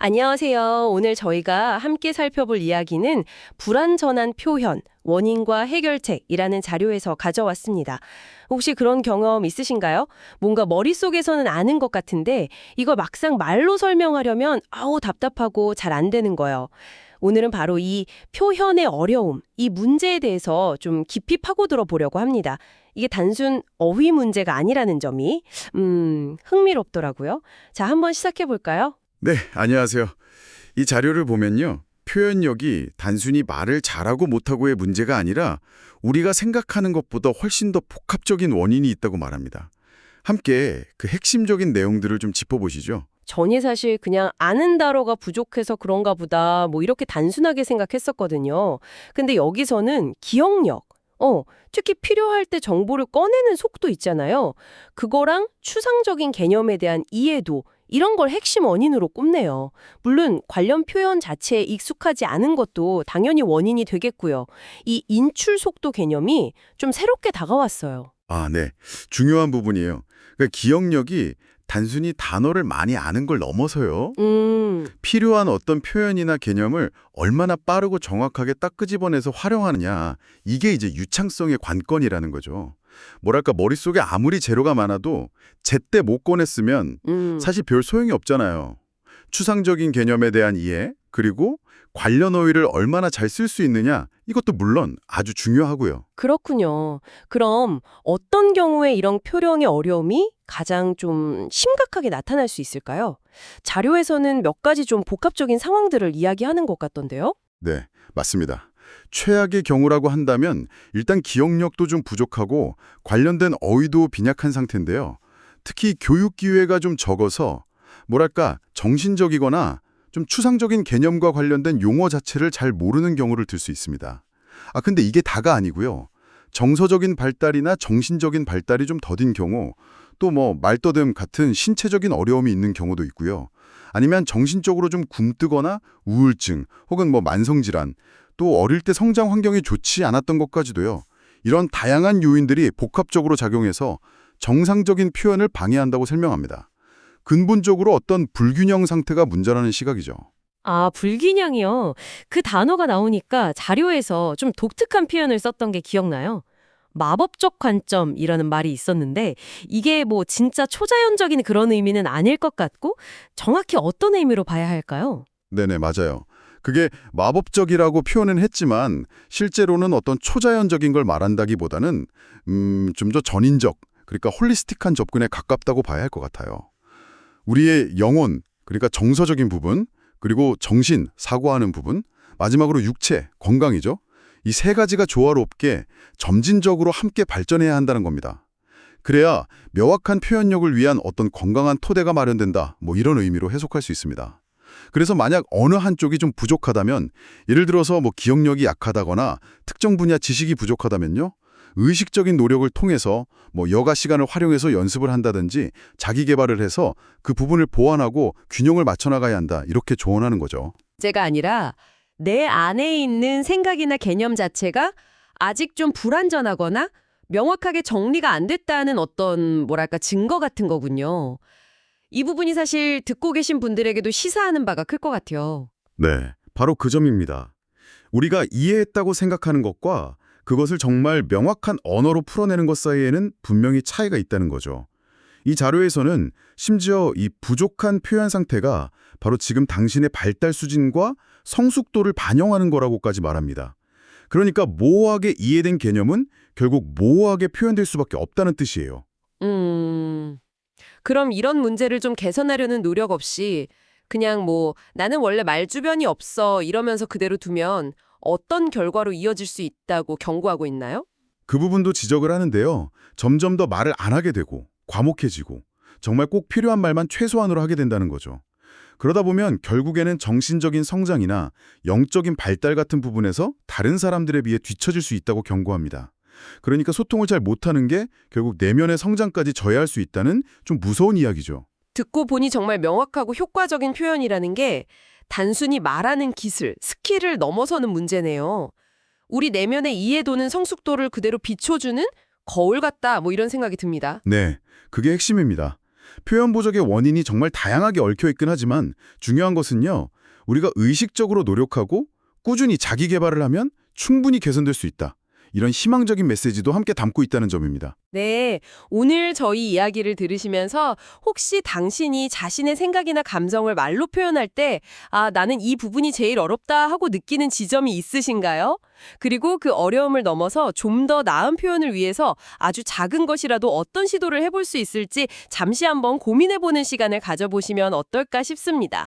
안녕하세요. 오늘 저희가 함께 살펴볼 이야기는 불완전한 표현, 원인과 해결책이라는 자료에서 가져왔습니다. 혹시 그런 경험 있으신가요? 뭔가 머릿속에서는 아는 것 같은데 이걸 막상 말로 설명하려면 답답하고 잘 안 되는 거예요. 오늘은 바로 이 표현의 어려움, 이 문제에 대해서 좀 깊이 파고들어 보려고 합니다. 이게 단순 어휘 문제가 아니라는 점이 흥미롭더라고요. 자, 한번 시작해 볼까요? 네, 안녕하세요. 이 자료를 보면요. 표현력이 단순히 말을 잘하고 못하고의 문제가 아니라 우리가 생각하는 것보다 훨씬 더 복합적인 원인이 있다고 말합니다. 함께 그 핵심적인 내용들을 좀 짚어보시죠. 전이 사실 그냥 아는 단어가 부족해서 그런가 보다 이렇게 단순하게 생각했었거든요. 근데 여기서는 기억력, 특히 필요할 때 정보를 꺼내는 속도 있잖아요. 그거랑 추상적인 개념에 대한 이해도 이런 걸 핵심 원인으로 꼽네요. 물론 관련 표현 자체에 익숙하지 않은 것도 당연히 원인이 되겠고요. 이 인출 속도 개념이 좀 새롭게 다가왔어요. 아, 네. 중요한 부분이에요. 그러니까 기억력이 단순히 단어를 많이 아는 걸 넘어서요. 필요한 어떤 표현이나 개념을 얼마나 빠르고 정확하게 딱 끄집어내서 활용하느냐. 이게 이제 유창성의 관건이라는 거죠. 뭐랄까 머릿속에 아무리 재료가 많아도 제때 못 꺼냈으면 사실 별 소용이 없잖아요. 추상적인 개념에 대한 이해, 그리고 관련 어휘를 얼마나 잘 쓸 수 있느냐, 이것도 물론 아주 중요하고요. 그렇군요. 그럼 어떤 경우에 이런 표현의 어려움이 가장 좀 심각하게 나타날 수 있을까요? 자료에서는 몇 가지 좀 복합적인 상황들을 이야기하는 것 같던데요? 네, 맞습니다. 최악의 경우라고 한다면 일단 기억력도 좀 부족하고 관련된 어휘도 빈약한 상태인데요. 특히 교육 기회가 좀 적어서 뭐랄까 정신적이거나 좀 추상적인 개념과 관련된 용어 자체를 잘 모르는 경우를 들 수 있습니다. 근데 이게 다가 아니고요. 정서적인 발달이나 정신적인 발달이 좀 더딘 경우, 또 말더듬 같은 신체적인 어려움이 있는 경우도 있고요. 아니면 정신적으로 좀 굼뜨거나 우울증 혹은 만성질환, 또 어릴 때 성장 환경이 좋지 않았던 것까지도요. 이런 다양한 요인들이 복합적으로 작용해서 정상적인 표현을 방해한다고 설명합니다. 근본적으로 어떤 불균형 상태가 문제라는 시각이죠. 아, 불균형이요. 그 단어가 나오니까 자료에서 좀 독특한 표현을 썼던 게 기억나요. 마법적 관점이라는 말이 있었는데 이게 진짜 초자연적인 그런 의미는 아닐 것 같고 정확히 어떤 의미로 봐야 할까요? 네네, 맞아요. 그게 마법적이라고 표현은 했지만 실제로는 어떤 초자연적인 걸 말한다기보다는 좀 더 전인적, 그러니까 홀리스틱한 접근에 가깝다고 봐야 할 것 같아요. 우리의 영혼, 그러니까 정서적인 부분, 그리고 정신, 사고하는 부분, 마지막으로 육체, 건강이죠. 이 세 가지가 조화롭게 점진적으로 함께 발전해야 한다는 겁니다. 그래야 명확한 표현력을 위한 어떤 건강한 토대가 마련된다, 이런 의미로 해석할 수 있습니다. 그래서 만약 어느 한쪽이 좀 부족하다면, 예를 들어서 기억력이 약하다거나 특정 분야 지식이 부족하다면요, 의식적인 노력을 통해서 여가 시간을 활용해서 연습을 한다든지 자기 개발을 해서 그 부분을 보완하고 균형을 맞춰 나가야 한다, 이렇게 조언하는 거죠. 제가 아니라 내 안에 있는 생각이나 개념 자체가 아직 좀 불완전하거나 명확하게 정리가 안 됐다는 어떤 증거 같은 거군요. 이 부분이 사실 듣고 계신 분들에게도 시사하는 바가 클 것 같아요. 네, 바로 그 점입니다. 우리가 이해했다고 생각하는 것과 그것을 정말 명확한 언어로 풀어내는 것 사이에는 분명히 차이가 있다는 거죠. 이 자료에서는 심지어 이 부족한 표현 상태가 바로 지금 당신의 발달 수준과 성숙도를 반영하는 거라고까지 말합니다. 그러니까 모호하게 이해된 개념은 결국 모호하게 표현될 수밖에 없다는 뜻이에요. 그럼 이런 문제를 좀 개선하려는 노력 없이 그냥 나는 원래 말주변이 없어 이러면서 그대로 두면 어떤 결과로 이어질 수 있다고 경고하고 있나요? 그 부분도 지적을 하는데요. 점점 더 말을 안 하게 되고 과묵해지고 정말 꼭 필요한 말만 최소한으로 하게 된다는 거죠. 그러다 보면 결국에는 정신적인 성장이나 영적인 발달 같은 부분에서 다른 사람들에 비해 뒤처질 수 있다고 경고합니다. 그러니까 소통을 잘 못하는 게 결국 내면의 성장까지 저해할 수 있다는 좀 무서운 이야기죠. 듣고 보니 정말 명확하고 효과적인 표현이라는 게 단순히 말하는 기술, 스킬을 넘어서는 문제네요. 우리 내면의 이해도는 성숙도를 그대로 비춰주는 거울 같다 이런 생각이 듭니다. 네, 그게 핵심입니다. 표현 부족의 원인이 정말 다양하게 얽혀 있긴 하지만 중요한 것은요. 우리가 의식적으로 노력하고 꾸준히 자기 개발을 하면 충분히 개선될 수 있다. 이런 희망적인 메시지도 함께 담고 있다는 점입니다. 네, 오늘 저희 이야기를 들으시면서 혹시 당신이 자신의 생각이나 감정을 말로 표현할 때, 아, 나는 이 부분이 제일 어렵다 하고 느끼는 지점이 있으신가요? 그리고 그 어려움을 넘어서 좀 더 나은 표현을 위해서 아주 작은 것이라도 어떤 시도를 해볼 수 있을지 잠시 한번 고민해보는 시간을 가져보시면 어떨까 싶습니다.